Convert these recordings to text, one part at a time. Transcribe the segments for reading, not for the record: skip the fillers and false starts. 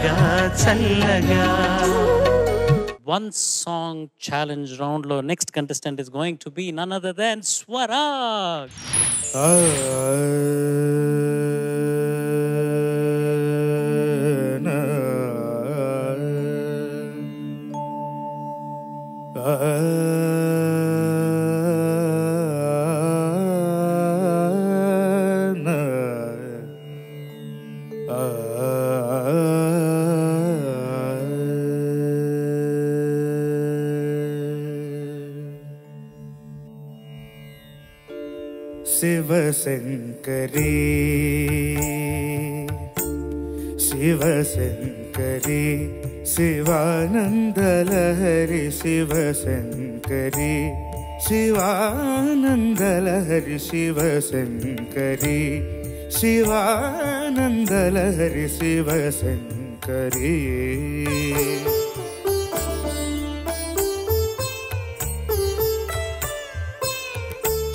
చల్లగా చల్లగా. One song challenge round lo next contestant is going to be none other than Swaraj. Shivshankari Shivshankari शिवानंदलहरि Shivshankari शिवानंदलहरि Shivshankari शिवानंदलहरि Shivshankari.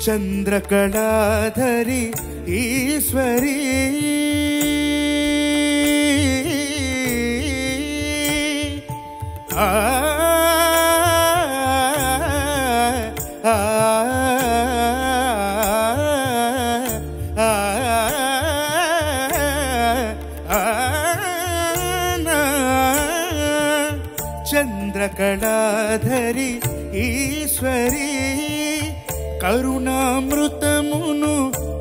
चंद्रकलाधरी ईश्वरी आ चंद्रकलाधरी ईश्वरी కరుణామృతమును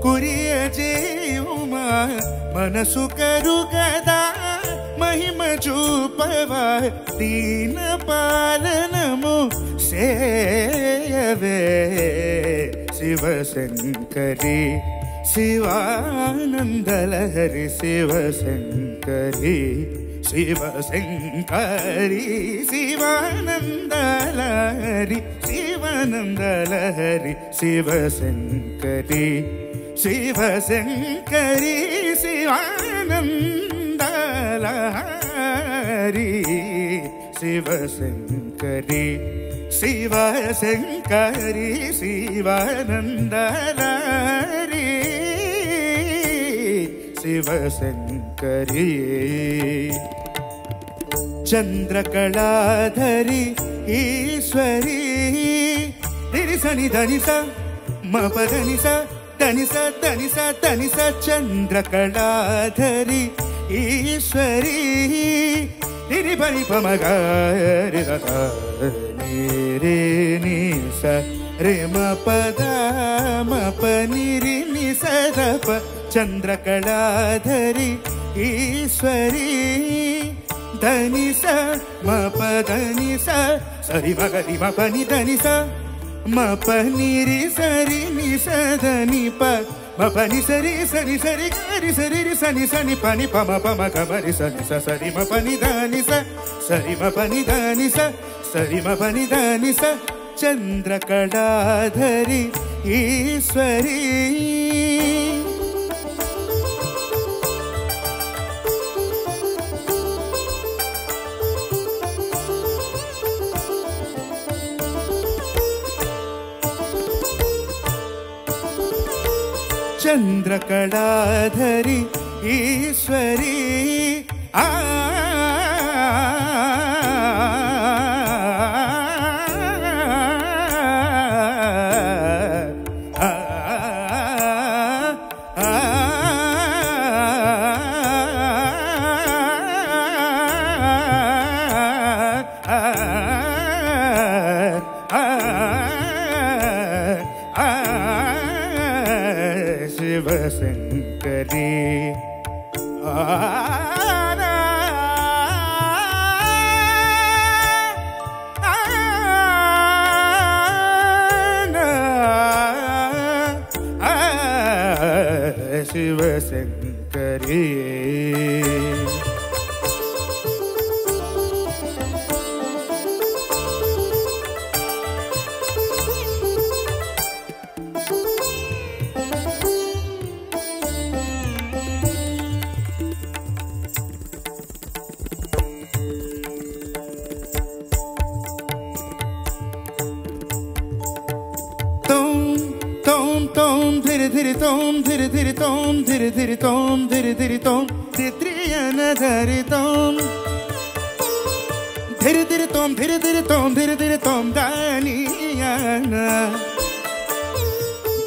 కురియజేయుమా మనసు కరుగదా మహిమ చూపవా దీన పాలనము సేయవే శివశంకరి శివానందలహరి శివశంకరి शिवशंकरी शिवानंदलहरि शिवानंदलहरि शिवशंकरी शिवशंकरी शिवानंदलहरि शिवशंकरी शिवशंकरी शिवानंदलहरि शिवशंकरी. चंद्रकलाधरी ईश्वरी धिरि सनि धनि सा म प धनि सा धनि सा धनि सा धनि सा. चंद्रकलाधरी ईश्वरी धिरि भनि प म ग रे द नि रे नि सा रे म प द म प नि रि नि सा द प. चंद्रकलाधरी ईश्वरी धनि सा म प धनि सा सरि म ग रि म प नि धनि सा म प नि रि सरि नि स धनि प म प नि सरि सरि सरि ग रि सरि रि सनि सनि प नि प म प म ग म रि सनि स सरि म प नि धनि सा सरि म प नि धनि सा सरि म प नि धनि सा. चंद्रकलाधरी ईश्वरी चंद्रकलाधरी ईश्वरी आ शिवशंकरी शिवशंकरी. धीरे धीरे तोम धीरे धीरे तोम धीरे धीरे तोम धीरे धीरे तोम తిత్రియన ధరితం ధిరి ధిరి తోం ధిరి ధిరి తోం ధిరి ధిరి తోం దానియాన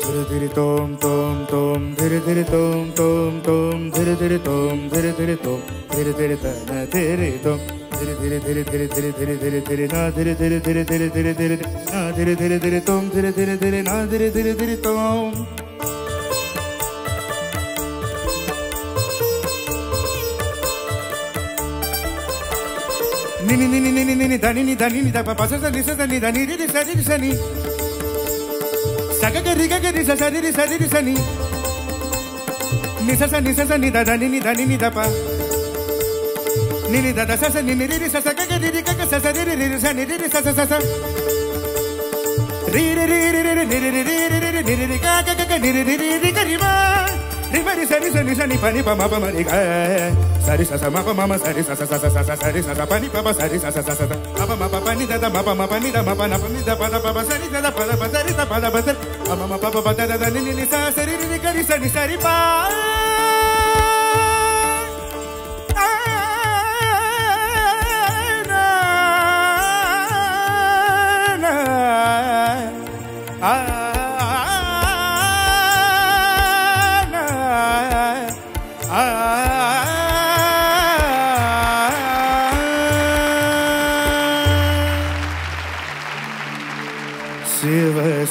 ధిరి ధిరి తోం తోం తోం ధిరి ధిరి తోం తోం తోం ధిరి ధిరి తోం ధిరి ధిరి తోం ధిరి ధిరి తన ధిరి తోం ధిరి ధిరి ధిరి ధిరి ధిరి ధిరి ధిరి ధిరి నా ధిరి ధిరి ధిరి ధిరి ధిరి ధిరి నా ధిరి ధిరి ధిరి తోం ధిరి ధిరి ధిరి నా ధిరి ధిరి ధిరి తోం నిని నిని నిని నిని ధనిని ధనిని దప పస సని సని ధని రి సరి సని సగగరి గగరి సరి సరి సని నిస సని సని ధనిని ధనిని దప నిని దద సస నిని రి స సగగరి రి గగ స సరి రి సని రి స స స రి రి రి రి రి రి రి రి రి రి రి గగ గగ రి రి రి రి గరిమా రిమరి సరి సని సని పని పమ పమ రి గ సరి స స మ ప మమ సరి స స స స స సరి స స పని పమ సరి స స స స పమ మ ప పని ద ద మ ప మ పని ద మ ప న పని ద ప ద ప ప సరి ద ద ప ద ప సరి ద ప ద ప సరి పమ మ ప ప ప ద ద ని ని ని స సరి రి రి గరి సని సరి పా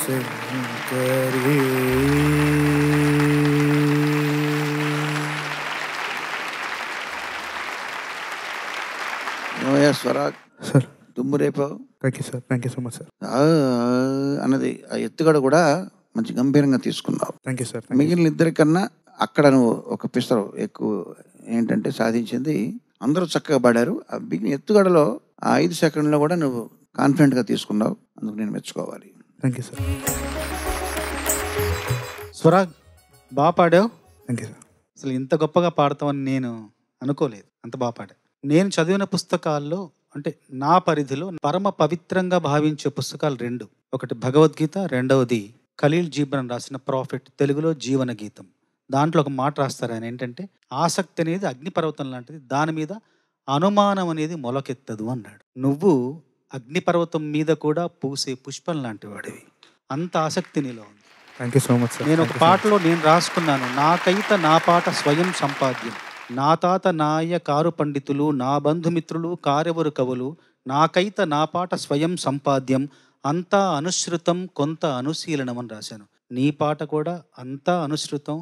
శివశంకరీ స్వరాగ్ సార్ దుమ్మురేపు thank you sir thank you so much sir అన్నది ఆ ఎత్తుగడ కూడా మంచి గంభీరంగా తీసుకున్నావు. Thank you sir. మిగిలిన ఇద్దరికన్నా అక్కడ నువ్వు ఒక పిస్తరు ఎక్కువ ఏంటంటే సాధించింది. అందరూ చక్కగా పాడారు. ఆ మిగిలిన ఎత్తుగడలో ఆ 5 సెకండ్లో కూడా నువ్వు కాన్ఫిడెంట్గా తీసుకున్నావు. అందుకు నేను మెచ్చుకోవాలి. Thank you sir. స్వరాగ్ బాగా పాడావు. Thank you sir. అసలు ఇంత గొప్పగా పాడతామని నేను అనుకోలేదు. అంత బాగా పాడా. నేను చదివిన పుస్తకాల్లో అంటే నా పరిధిలో పరమ పవిత్రంగా భావించే పుస్తకాలు 2. ఒకటి భగవద్గీత, రెండవది ఖలీల్ జీబ్రాన్ రాసిన ప్రాఫిట్, తెలుగులో జీవన గీతం. దాంట్లో ఒక మాట రాస్తారు ఆయన, ఏంటంటే ఆసక్తి అనేది అగ్నిపర్వతం లాంటిది, దాని మీద అనుమానం అనేది మొలకెత్తదు అన్నాడు. నువ్వు అగ్నిపర్వతం మీద కూడా పూసే పుష్పం లాంటి వాడివి. అంత ఆసక్తి నీలో ఉంది. Thank you so much sir. నేను ఒక పాటలో నేను రాసుకున్నాను, నాకైత నా పాట స్వయం సంపాద్యం, నా తాత నాయ కారు పండితులు, నా బంధుమిత్రులు కారెవరు కవులు, నాకైత నా పాట స్వయం సంపాద్యం, అంతా అనుసృతం కొంత అనుశీలనం అని రాశాను. నీ పాట కూడా అంతా అనుసృతం,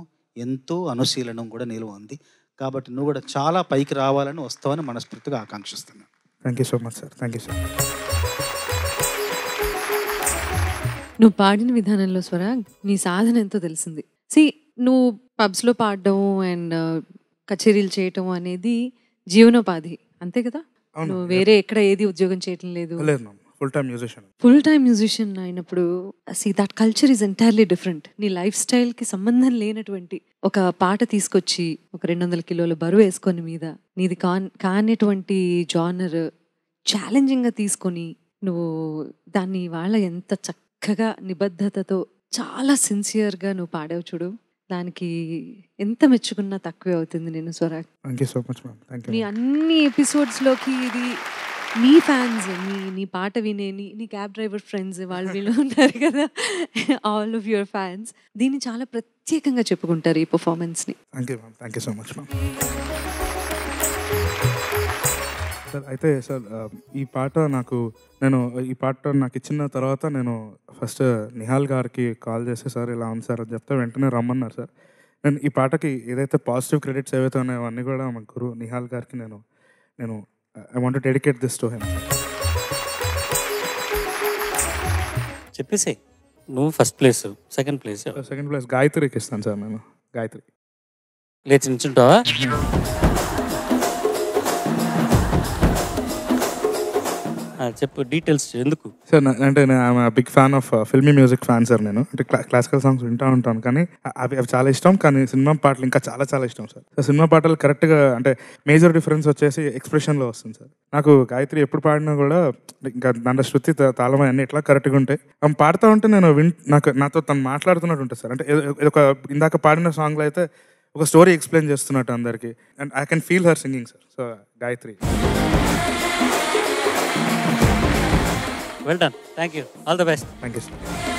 ఎంతో అనుశీలనం కూడా నిలువ ఉంది. కాబట్టి నువ్వు కూడా చాలా పైకి రావాలని వస్తావని మనస్ఫూర్తిగా ఆకాంక్షిస్తున్నాను. Thank you so much sir. Thank you sir. నువ్వు పాడిన విధానంలో స్వరాగ్ నీ సాధన ఎంతో తెలిసింది. నువ్వు పబ్స్లో పాడడం అండ్ కచేరీలు చేయటం అనేది జీవనోపాధి, అంతే కదా? నువ్వు వేరే ఎక్కడ ఏది ఉద్యోగం చేయటం లేదు. ఫుల్ టైమ్ మ్యూజిషియన్ అయినప్పుడు that culture is entirely different. నీ లైఫ్ స్టైల్కి సంబంధం లేనటువంటి ఒక పాట తీసుకొచ్చి ఒక 200 కిలోల బరువు వేసుకొని మీద నీది కానిటువంటి జానర్ ఛాలెంజింగ్గా తీసుకొని నువ్వు దాన్ని వాళ్ళ ఎంత చక్కగా నిబద్ధతతో చాలా సిన్సియర్గా నువ్వు పాడావు చూడు, దానికి ఎంత మెచ్చుకున్నా తక్కువే అవుతుంది. నేను స్వరాగ్ నీ అన్ని ఎపిసోడ్స్లోకి ఇది నీ ఫ్యాన్స్, నీ పాట వినే నీ క్యాబ్ డ్రైవర్ ఫ్రెండ్స్ వాళ్ళు వీళ్ళు ఉంటారు కదా, ఆల్ ఆఫ్ యువర్ ఫ్యాన్స్ దీన్ని చాలా ప్రత్యేకంగా చెప్పుకుంటారు ఈ పర్ఫార్మెన్స్ని. Thank you so much ma'am. Sir అయితే సార్ ఈ పాట నాకు ఇచ్చిన తర్వాత నేను ఫస్ట్ నిహాల్ గారికి కాల్ చేసి సార్ ఇలా ఉంది సార్ అని చెప్తే వెంటనే రమ్మన్నారు సార్. నేను ఈ పాటకి ఏదైతే పాజిటివ్ క్రెడిట్స్ ఏవైతే ఉన్నాయో అవన్నీ కూడా మా గురువు నిహాల్ గారికి నేను I want to dedicate this to him. చెప్పేసి నువ్వు ఫస్ట్ ప్లేస్, సెకండ్ ప్లేస్ గాయత్రికి ఇస్తాను సార్. నేను గాయత్రి లేచి నిల్చుంటావా? చెప్పు డీటెయిల్స్ ఎందుకు సార్. అంటే నేను big fan of filmy music fan sir. నేను అంటే క్లాసికల్ సాంగ్స్ వింటూ ఉంటాను, కానీ అవి చాలా ఇష్టం. కానీ సినిమా పాటలు ఇంకా చాలా చాలా ఇష్టం సార్. సినిమా పాటలు కరెక్ట్గా అంటే మేజర్ డిఫరెన్స్ వచ్చేసి ఎక్స్ప్రెషన్లో వస్తుంది సార్. నాకు గాయత్రి ఎప్పుడు పాడినా కూడా ఇంకా దాంట్లో శృతి తాళం అన్నీ ఎట్లా కరెక్ట్గా ఉంటాయి. ఆమె పాడుతూ ఉంటే నేను నాతో తను మాట్లాడుతున్నట్టు ఉంటుంది సార్. అంటే ఒక ఇందాక పాడిన సాంగ్లో అయితే ఒక స్టోరీ ఎక్స్ప్లెయిన్ చేస్తున్నట్టు అందరికి. And I can feel her singing sir. So Gayatri. Well done. Thank you. All the best. Thank you sir.